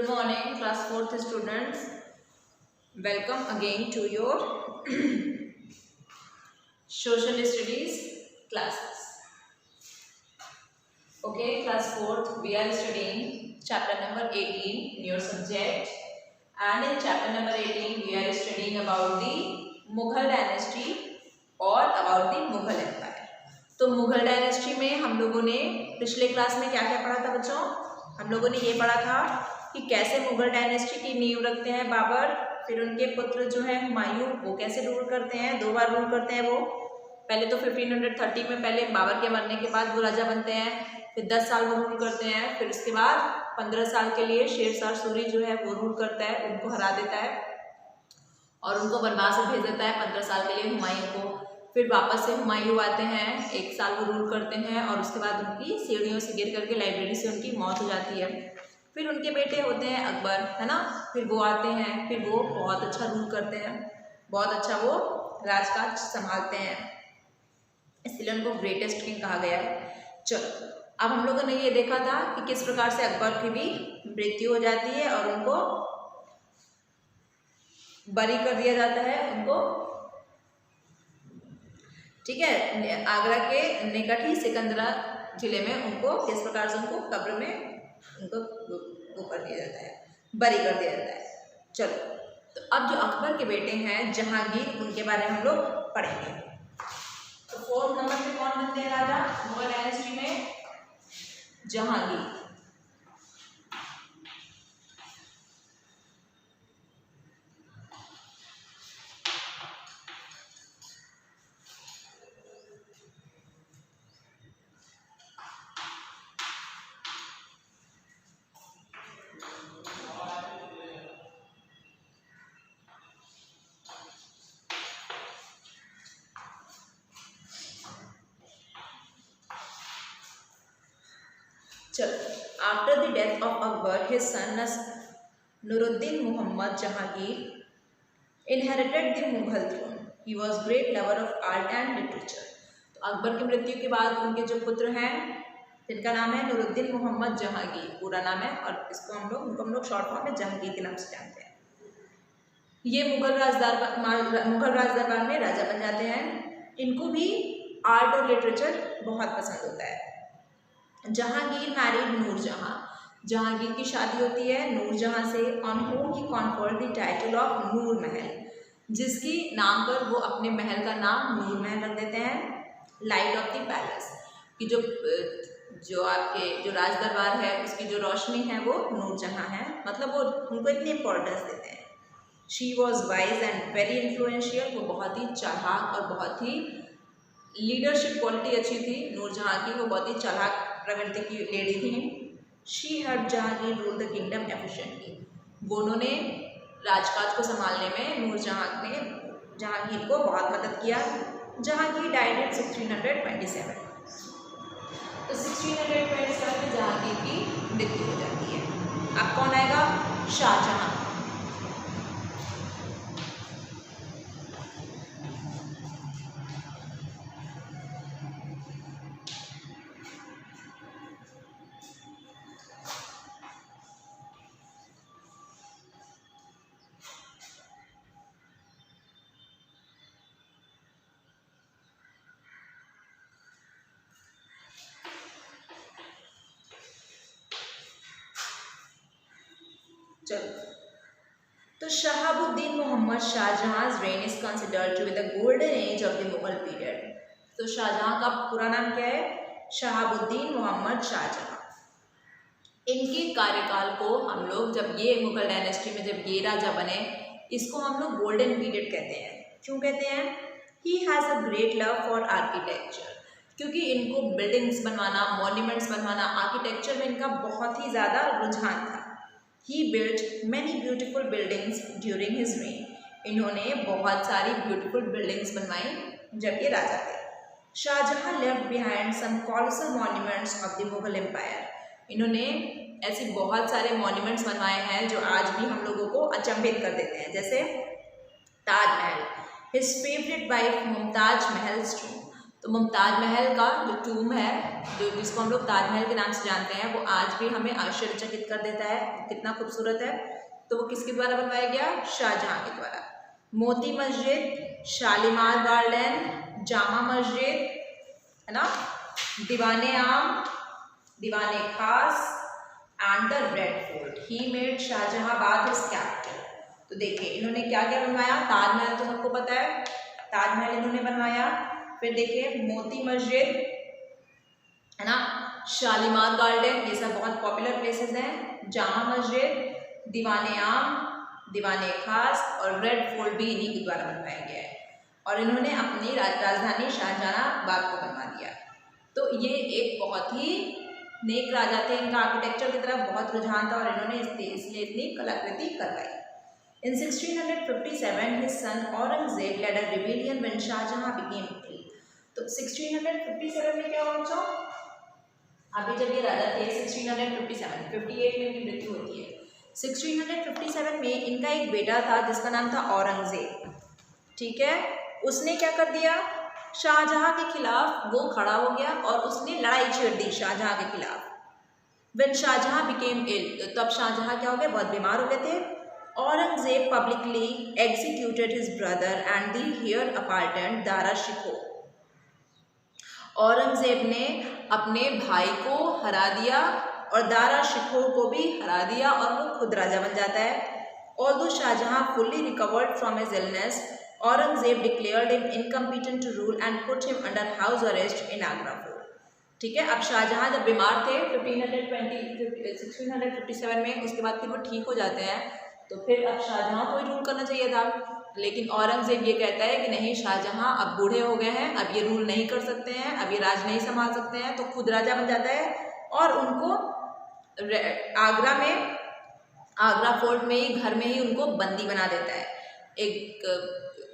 Good morning, class 4th students. Welcome again to your social studies classes. Okay, class 4th, we are studying chapter number 18 in your subject. And in chapter number 18, we are studying about the Mughal dynasty और about the Mughal empire. तो Mughal dynasty में हम लोगों ने पिछले class में क्या क्या पढ़ा था बच्चों? हम लोगों ने ये पढ़ा था कि कैसे मुगल डायनेस्टी की नींव रखते हैं बाबर, फिर उनके पुत्र जो है हुमायूं, वो कैसे रूल करते हैं, 2 बार रूल करते हैं वो। पहले तो 1530 में पहले बाबर के मरने के बाद वो राजा बनते हैं, फिर 10 साल वो रूल करते हैं, फिर उसके बाद 15 साल के लिए शेरशाह सूरी जो है वो रूल करता है, उनको हरा देता है और उनको वनवास में भेज देता है 15 साल के लिए हुमायूं को। फिर वापस से हुमायूं आते हैं, 1 साल वो रूल करते हैं और उसके बाद उनकी सीढ़ियों से गिर करके लाइब्रेरी से उनकी मौत हो जाती है। फिर उनके बेटे होते हैं अकबर, है ना, फिर वो आते हैं, फिर वो बहुत अच्छा रूल करते हैं, बहुत अच्छा वो राजकाज संभालते हैं, इसलिए उनको ग्रेटेस्ट किंग कहा गया है। चलो, अब हम लोगों ने ये देखा था कि किस प्रकार से अकबर की भी मृत्यु हो जाती है और उनको बरी कर दिया जाता है, उनको, ठीक है, आगरा के निकट ही सिकंदरा जिले में उनको किस प्रकार से उनको कब्र में उनको वो कर दिया जाता है, बरी कर दिया जाता है। चलो, तो अब जो अकबर के बेटे हैं जहांगीर, उनके बारे में हम लोग पढ़ेंगे। तो 4th नंबर पे कौन बनते हैं राजा मुगल डायनेस्टी में? जहांगीर। चलो, after the death of Akbar his son Nuruddin Mohammad Jahangir inherited the Mughal throne. He was great lover of art and literature. तो अकबर की मृत्यु के बाद उनके जो पुत्र हैं, जिनका नाम है नूरुद्दीन मोहम्मद जहांगीर, पूरा नाम है, और इसको हम लोग शॉर्ट फॉर्म में जहांगीर के नाम से जानते हैं। ये मुगल राजदरबार में राजा बन जाते हैं। इनको भी आर्ट और लिटरेचर बहुत पसंद होता है। जहांगीर मैरिड नूरजहां। जहांगीर की शादी होती है नूरजहां से, on whom he conferred the title of Nur Mahal, जिसकी नाम पर वो अपने महल का नाम नूर महल रख देते हैं। लाइट ऑफ द पैलेस, कि जो आपके जो राज दरबार है उसकी जो रोशनी है वो नूरजहां है, मतलब वो उनको इतनी इंपॉर्टेंस देते हैं। She was wise and very influential. वो बहुत ही चालाक और बहुत ही लीडरशिप क्वालिटी अच्छी थी नूरजहां की, वो बहुत ही चालाक प्रवृत्ति की लेडी थी। She help Jahangir rule the kingdom efficiently. वो उन्होंने राजकाज को संभालने में नूरजहां ने जहांगीर को बहुत मदद किया। Jahangir died in 1627। तो 1627 में जहांगीर की मृत्यु हो जाती है। अब कौन आएगा? शाहजहां। चलो, तो Shahabuddin Mohammad Shahjahan reign is considered to be the golden age of the Mughal period. तो शाहजहां का पूरा नाम क्या है? शहाबुद्दीन मोहम्मद शाहजहां। इनके कार्यकाल को हम लोग, जब ये मुगल डायनेस्टी में जब ये राजा बने, इसको हम लोग गोल्डन पीरियड कहते हैं। क्यों कहते हैं? He has a great love for architecture, क्योंकि इनको बिल्डिंग्स बनवाना, मॉन्यूमेंट्स बनवाना, आर्किटेक्चर में इनका बहुत ही ज़्यादा रुझान था। He built many beautiful buildings during his reign. इन्होंने बहुत सारी beautiful buildings बनवाई जब ये राजा थे। Shahjahan left behind some colossal monuments of the Mughal Empire. इन्होंने ऐसे बहुत सारे monuments बनवाए हैं जो आज भी हम लोगों को अचंभित कर देते हैं, जैसे Taj Mahal, his favorite wife Mumtaz Mahal tomb। तो मुमताज महल का जो टूम है, जो जिसको हम लोग ताजमहल के नाम से जानते हैं, वो आज भी हमें आश्चर्यचकित कर देता है, कितना खूबसूरत है। तो वो किसके द्वारा बनवाया गया? शाहजहां के द्वारा। मोती मस्जिद, शालीमार गार्डन, जामा मस्जिद, है ना, दीवाने आम, दीवाने खास and the red fort. He made Shahjahanabad his capital. तो देखिए इन्होंने क्या क्या बनवाया। ताजमहल तो सबको पता है, ताजमहल इन्होंने बनवाया। फिर देखिए मोती मस्जिद, है ना, शालीमार गार्डन, ये सब बहुत पॉपुलर प्लेसेस हैं। जामा मस्जिद, दीवाने आम, दीवाने खास और रेड फोर्ट भी इन्हीं के द्वारा बनवाया गया है। और इन्होंने अपनी राजधानी शाहजहांबाद को बनवा दिया। तो ये एक बहुत ही नेक राजा थे, इनका आर्किटेक्चर की तरफ बहुत रुझान था और इन्होंने इसलिए इतनी कलाकृति करवाई। In 1657, his son Aurangzeb led a rebellion when Shahjahan became ill. तो 1657 में क्या हुआ बच्चों? अभी जब ये राजा थे 1657, 58 में इनकी मृत्यु होती है। 1657 में इनका एक बेटा था जिसका नाम था औरंगजेब, ठीक है। उसने क्या कर दिया? शाहजहां के खिलाफ वो खड़ा हो गया और उसने लड़ाई छेड़ दी शाहजहां के खिलाफ। When Shahjahan became ill, तब शाहजहां क्या हो गए? बहुत बीमार हो गए थे। Aurangzeb publicly executed his brother and the heir apparent Dara Shikoh. Aurangzeb ने अपने भाई को हरा दिया और दारा शिकोह को भी हरा दिया और वो खुद राजा बन जाता है। Although Shahjahan fully recovered from his illness, Aurangzeb declared him incompetent to rule and put him under house arrest in Agra fort. ठीक है। अब शाहजहां जब बीमार थे 1657 में, उसके बाद फिर वो ठीक हो जाते हैं, तो फिर अब शाहजहां को ही रूल करना चाहिए था। लेकिन औरंगजेब ये कहता है कि नहीं, शाहजहां अब बूढ़े हो गए हैं, अब ये रूल नहीं कर सकते हैं, अब ये राज नहीं संभाल सकते हैं, तो खुद राजा बन जाता है और उनको आगरा में, आगरा फोर्ट में ही, घर में ही उनको बंदी बना देता है। एक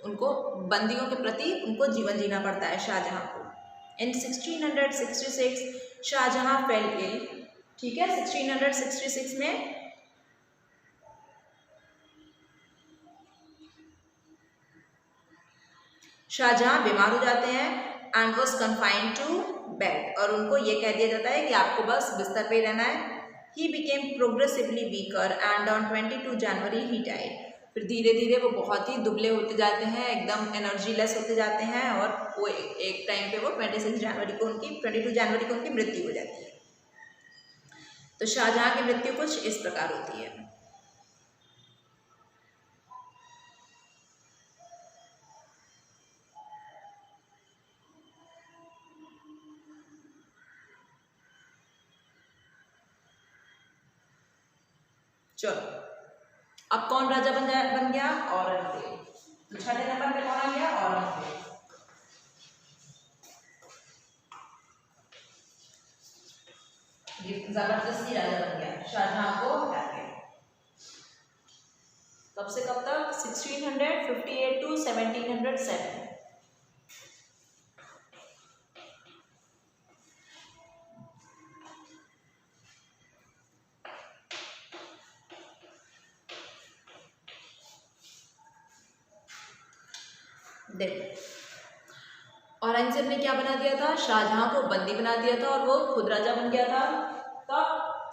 उनको बंदियों के प्रति उनको जीवन जीना पड़ता है शाहजहां को। इन 1666 शाहजहां फेल इल, ठीक है। 1666 में शाहजहां बीमार हो जाते हैं and was confined to bed, और उनको ये कह दिया जाता है कि आपको बस बिस्तर पे ही रहना है। He became progressively weaker and on 22 January he died. फिर धीरे धीरे वो बहुत ही दुबले होते जाते हैं, एकदम एनर्जी लेस होते जाते हैं और वो एक टाइम पे वो 22 जनवरी को उनकी मृत्यु हो जाती है। तो शाहजहां की मृत्यु कुछ इस प्रकार होती है। चलो, अब कौन राजा बन गया? औरंगजेब। तो छठे नंबर पे कौन आ गया? औरंगजेब। ये जबरदस्ती राजा बन गया, शाहजहां को हटा के। कब से कब तक? 1658 टू 1707। देखो, औरंगजेब ने क्या बना दिया था? शाहजहां को बंदी बना दिया था और वो खुद राजा बन गया था। कब?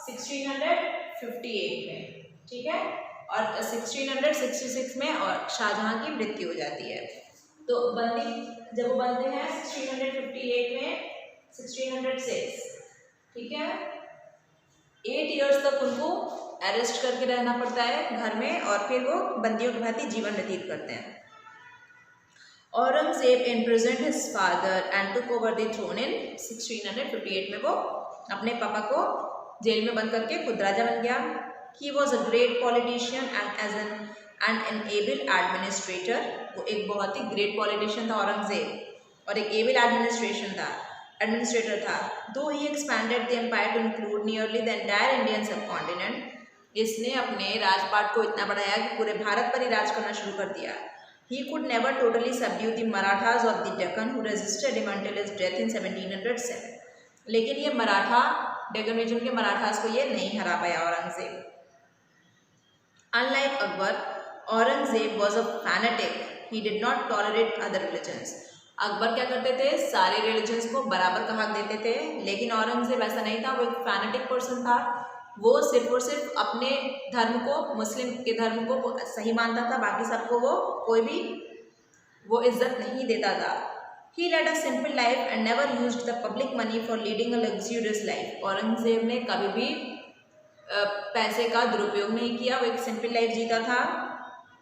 1658 में, ठीक है। और 1666 में और शाहजहां की मृत्यु हो जाती है। तो बंदी जब वो बनते हैं 1658 में, 1606, ठीक है, 8 इयर्स तक उनको अरेस्ट करके रहना पड़ता है घर में और फिर वो बंदियों की भांति जीवन व्यतीत करते हैं। Aurangzeb imprisoned his father and took over the throne in 1658 में वो अपने पापा को जेल में बंद करके खुद राजा बन गया। He was a great politician and as an able administrator, वो एक बहुत ही ग्रेट पॉलिटिशियन था औरंगजेब और एक एबल एडमिनिस्ट्रेटर था। Though he expanded the empire to include nearly the entire Indian subcontinent, इसने अपने राजपाट को इतना बढ़ाया कि पूरे भारत पर ही राज करना शुरू कर दिया। He could never totally subdue the Marathas of the Deccan who resisted him until his death in 1707. लेकिन ये मराठा डेक्कन रीजन के मराठास को ये नहीं हरा पाया Aurangzeb. Unlike Akbar, Aurangzeb was a fanatic. He did not tolerate other religions. Akbar क्या करते थे, सारे रिलीजन्स को बराबर का हक देते थे, लेकिन औरंगजेब ऐसा नहीं था, वो एक फैनेटिक पर्सन था। वो सिर्फ और सिर्फ अपने धर्म को, मुस्लिम के धर्म को वो सही मानता था, बाकी सबको वो कोई भी वो इज्जत नहीं देता था। He led a simple life and never used the public money for leading a luxurious life. Aurangzeb ने कभी भी पैसे का दुरुपयोग नहीं किया, वो एक सिंपल लाइफ जीता था।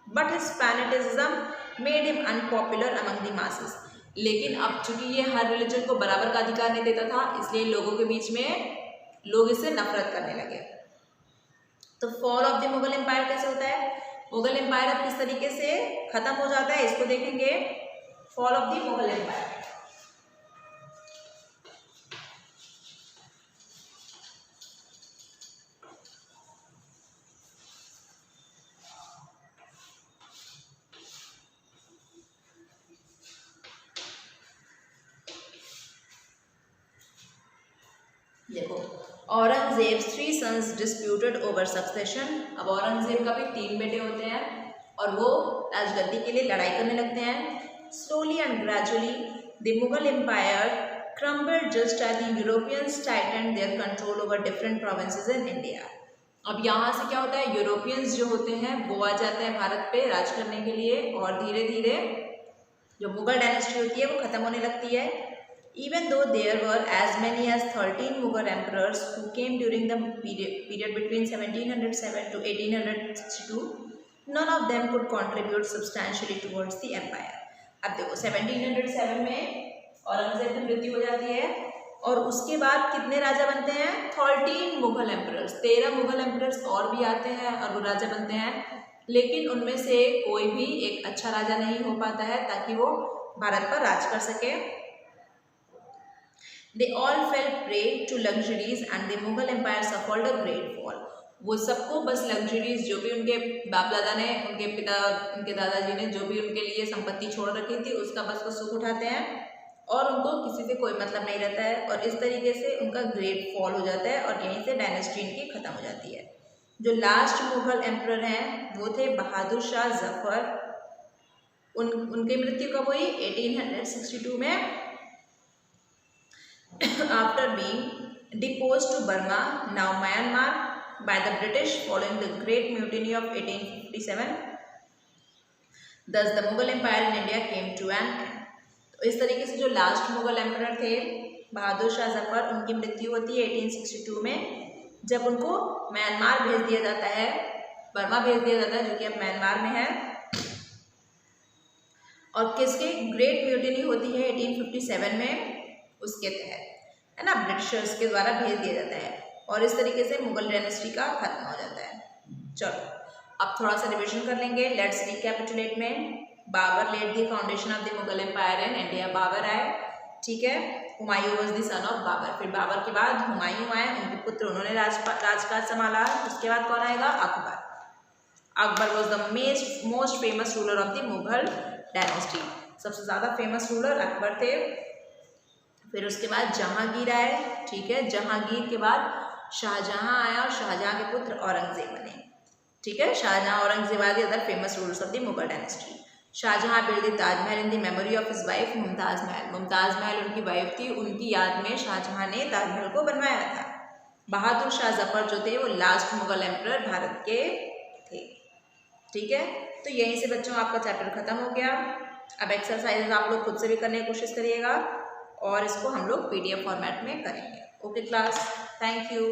But his fanaticism made him unpopular among the masses. लेकिन अब चूंकि ये हर रिलीजन को बराबर का अधिकार नहीं देता था, इसलिए लोगों के बीच में लोग इससे नफरत करने लगे। तो fall of the Mughal empire कैसे होता है, मुगल एम्पायर अब किस तरीके से खत्म हो जाता है, इसको देखेंगे। Fall of the Mughal empire. देखो, Aurangzeb 3 sons disputed over succession. अब औरंगजेब का भी 3 बेटे होते हैं और वो राजगद्दी के लिए लड़ाई करने लगते हैं। Slowly and gradually the Mughal empire crumbled just as the Europeans tightened their control over different provinces in India. अब यहाँ से क्या होता है, यूरोपियंस जो होते हैं वो आ जाते हैं भारत पे राज करने के लिए, और धीरे धीरे जो मुगल डायनेस्टी होती है वो खत्म होने लगती है। Even though there were as many as 13 Mughal emperors who came during the period between 1707 to 1862, none of them could contribute substantially towards the empire. अब देखो 1707 में औरंगजेब की मृत्यु हो जाती है और उसके बाद कितने राजा बनते हैं, 13 मुगल एम्परर्स, 13 मुगल एम्परर्स और भी आते हैं और वो राजा बनते हैं, लेकिन उनमें से कोई भी एक अच्छा राजा नहीं हो पाता है ताकि वो भारत पर राज कर सके। They all fell prey to luxuries and the Mughal empire suffered a great fall. वो सबको बस लग्जरीज जो भी उनके बाप दादा ने, उनके पिता, उनके दादाजी ने जो भी उनके लिए संपत्ति छोड़ रखी थी उसका बस वो सुख उठाते हैं और उनको किसी से कोई मतलब नहीं रहता है, और इस तरीके से उनका ग्रेट फॉल हो जाता है और यहीं से डायनेस्टी इनकी खत्म हो जाती है। जो लास्ट मुगल एम्परर हैं वो थे बहादुर शाह जफर। उनकी मृत्यु कब हुई, 1862 में, after being deposed to Burma, now Myanmar, by the British following the Great Mutiny of 1857. Thus the Mughal Empire in India came to an end. तो इस तरीके से जो लास्ट मुगल एम्परर थे बहादुर शाह जफर, उनकी मृत्यु होती है 1862 में, जब उनको म्यांमार भेज दिया जाता है, बर्मा भेज दिया जाता है जो कि अब म्यांमार में है, और किसके ग्रेट म्यूटिनी होती है 1857 में, उसके तहत है ना, ब्रिटिशर्स के द्वारा भेज दिया जाता है और इस तरीके से मुगल डायनेस्टी का खत्म हो जाता है। चलो अब थोड़ा सा रिविजन कर लेंगे, लेट्स रिकैपिटुलेट में। Babur laid the foundation of the Mughal empire in India, Babur आए, ठीक है। Humayun was the son of Babur, फिर बाबर के बाद हुमायूं आए, उनके पुत्र, उन्होंने राजकाज संभाला। उसके बाद कौन आएगा, Akbar. Akbar was the most famous ruler of the Mughal dynasty, सबसे ज़्यादा फेमस रूलर अकबर थे। फिर उसके बाद जहांगीर आए, ठीक है, जहांगीर के बाद शाहजहां आया और शाहजहां के पुत्र औरंगजेब बने, ठीक है। शाहजहां, औरंगजेब आदि other famous rulers of the Mughal dynasty. Shahjahan build the Taj Mahal in the memory of his wife Mumtaz Mahal, Mumtaz महल उनकी वाइफ थी, उनकी याद में शाहजहां ने ताजमहल को बनवाया था। बहादुर शाह जफर जो थे वो लास्ट मुगल एम्परर भारत के थे, ठीक है। तो यहीं से बच्चों आपका चैप्टर खत्म हो गया। अब एक्सरसाइज आप लोग खुद से भी करने की कोशिश करिएगा और इसको हम लोग PDF फॉर्मेट में करेंगे। Okay class, thank you.